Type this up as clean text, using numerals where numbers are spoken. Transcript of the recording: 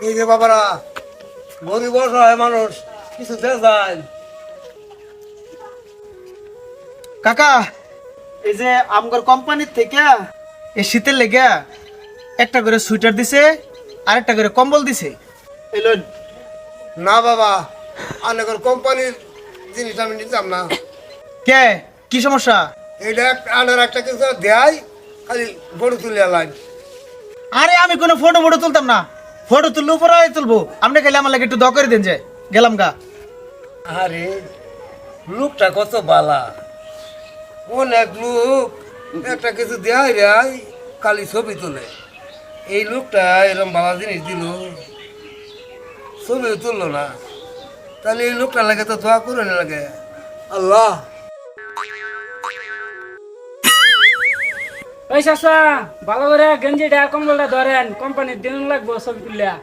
এই যে বাবারা গরিব অসহায় মানুষ কিছু দেয়। কাকা, এই যে আমগর কোম্পানির থেকে এই শীতের লেগে একটা করে সোয়েটার দিছে আর একটা করে কম্বল দিছে। এলন। না বাবা, অনেক কোম্পানির জিনিস আমি নিতাম না। কে কি সমস্যা? এইটা আনার একটা কিছু দেয়, খালি বড় তুলে লাইন। আরে আমি কোনো ফটো তুলতাম না, ফটো তুললে উপরে তুলবো। আপনি খালি আমার লাগে একটু দ করে দেন, যে গেলাম গা। আরে লোকটা কত বালা, অনেক লোক একটা কিছু দেয় রে খালি ছবি তোলে। এই লোকটা এরকম বালা জিনিস দিল, ছবিও তুললো না। তাহলে এই লোকটা লাগে তো দোয়া করে লাগে আল্লাহ। ওই চাচা, ভালো করে গেঞ্জিটা কম্বলটা ধরেন, কোম্পানির দিন লাগবো ছবি তুলিয়া।